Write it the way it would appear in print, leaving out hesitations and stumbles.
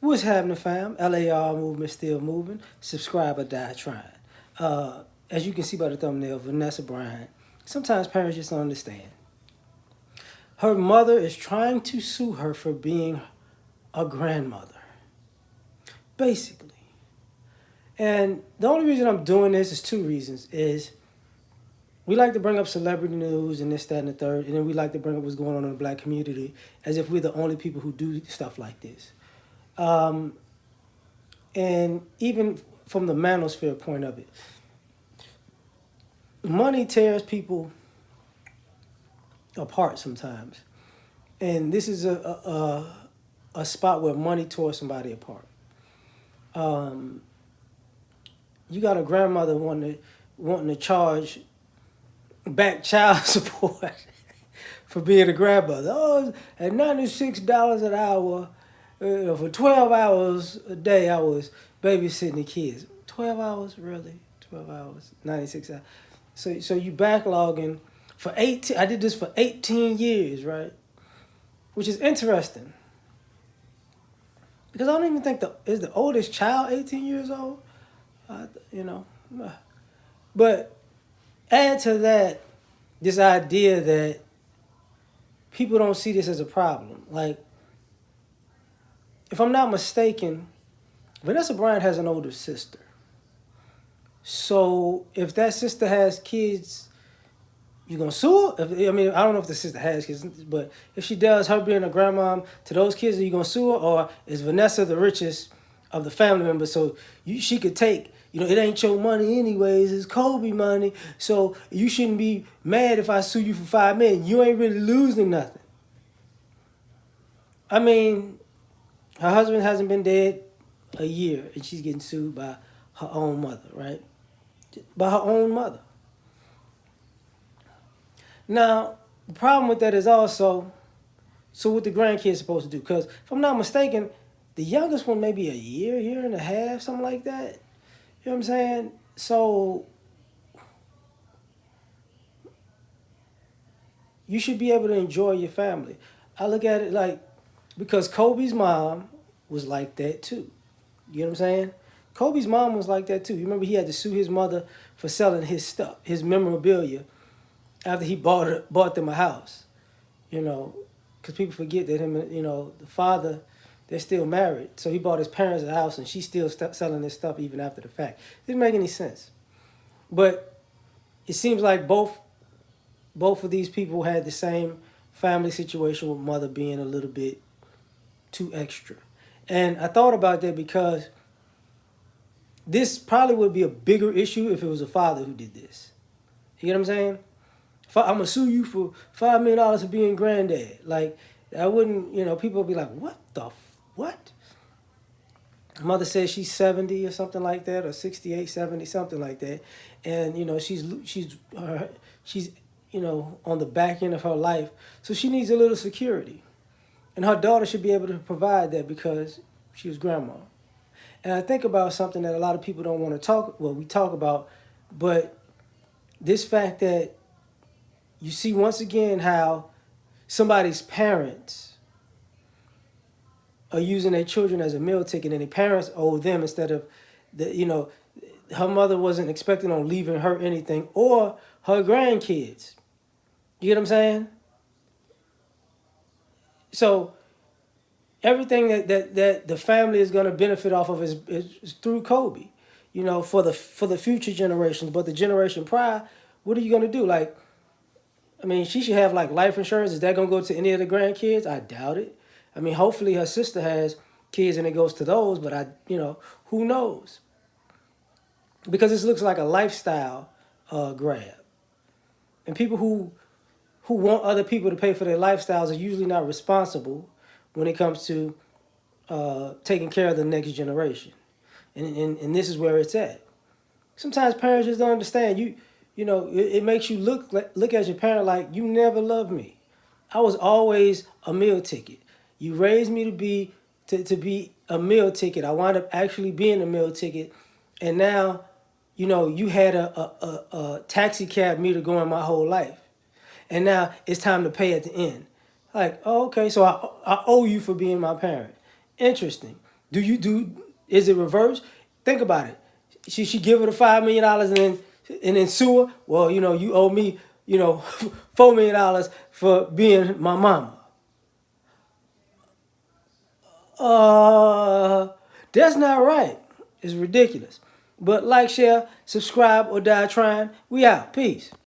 What's happening, fam? L.A.R. movement still moving. Subscribe or die trying. As you can see by the thumbnail, Vanessa Bryant. Sometimes parents just don't understand. Her mother is trying to sue her for being a grandmother, basically. And the only reason I'm doing this is two reasons. Is we like to bring up celebrity news and this, that, and the third, and then we like to bring up what's going on in the black community as if we're the only people who do stuff like this. Um, and even from the manosphere point of it, money tears people apart sometimes, and this is a spot where money tore somebody apart. Um, you got a grandmother wanting to charge back child support for being a grandmother. Oh, at $96 an hour, for 12 hours a day, I was babysitting the kids. 12 hours, really? 12 hours, 96 hours. So you backlogging for 18. I did this for 18 years, right? Which is interesting because I don't even think is the oldest child 18 years old. You know, but add to that this idea that people don't see this as a problem. Like, if I'm not mistaken, Vanessa Bryant has an older sister. So if that sister has kids, you gonna sue her? I mean, I don't know if the sister has kids, but if she does, her being a grandmom to those kids, are you gonna sue her? Or is Vanessa the richest of the family members? So she could take, it ain't your money anyways, it's Kobe money. So you shouldn't be mad if I sue you for $5 million. You ain't really losing nothing. I mean, her husband hasn't been dead a year, and she's getting sued by her own mother, right? By her own mother. Now, the problem with that is also, so what the grandkids supposed to do? Because if I'm not mistaken, the youngest one maybe a year and a half, something like that. You know what I'm saying? So you should be able to enjoy your family. I look at it like, because Kobe's mom was like that too. You know what I'm saying? Kobe's mom was like that too. You remember he had to sue his mother for selling his stuff, his memorabilia, after he bought them a house. Because people forget that him and, the father, they're still married. So he bought his parents a house and she's still selling this stuff even after the fact. Didn't make any sense. But it seems like both of these people had the same family situation, with mother being a little bit too extra. And I thought about that because this probably would be a bigger issue if it was a father who did this. You get what I'm saying? I'm gonna sue you for $5 million for being granddad. Like, I wouldn't, people would be like, what? Mother says she's 70 or something like that, or 68, 70, something like that. And, she's on the back end of her life. So she needs a little security. And her daughter should be able to provide that because she was grandma. And I think about something that a lot of people don't want to we talk about, but this fact that you see once again how somebody's parents are using their children as a meal ticket, and the parents owe them instead of her mother wasn't expecting on leaving her anything, or her grandkids. You get what I'm saying? So everything that the family is going to benefit off of is through Kobe, for the future generations. But the generation prior, what are you going to do? Like, I mean, she should have like life insurance. Is that going to go to any of the grandkids? I doubt it. I mean, hopefully her sister has kids and it goes to those, but who knows? Because this looks like a lifestyle grab. And people who want other people to pay for their lifestyles are usually not responsible when it comes to taking care of the next generation. And this is where it's at. Sometimes parents just don't understand. It makes you look at your parent like, you never loved me. I was always a meal ticket. You raised me to be a meal ticket. I wound up actually being a meal ticket. And now, you had a taxi cab meter going my whole life. And now it's time to pay at the end. Like, oh, okay, so I owe you for being my parent. Interesting. Do you do? Is it reverse? Think about it. She give her the $5 million and then sue her. Well, you owe me, $4 million for being my mama. Uh, that's not right. It's ridiculous. But like, share, subscribe, or die trying. We out. Peace.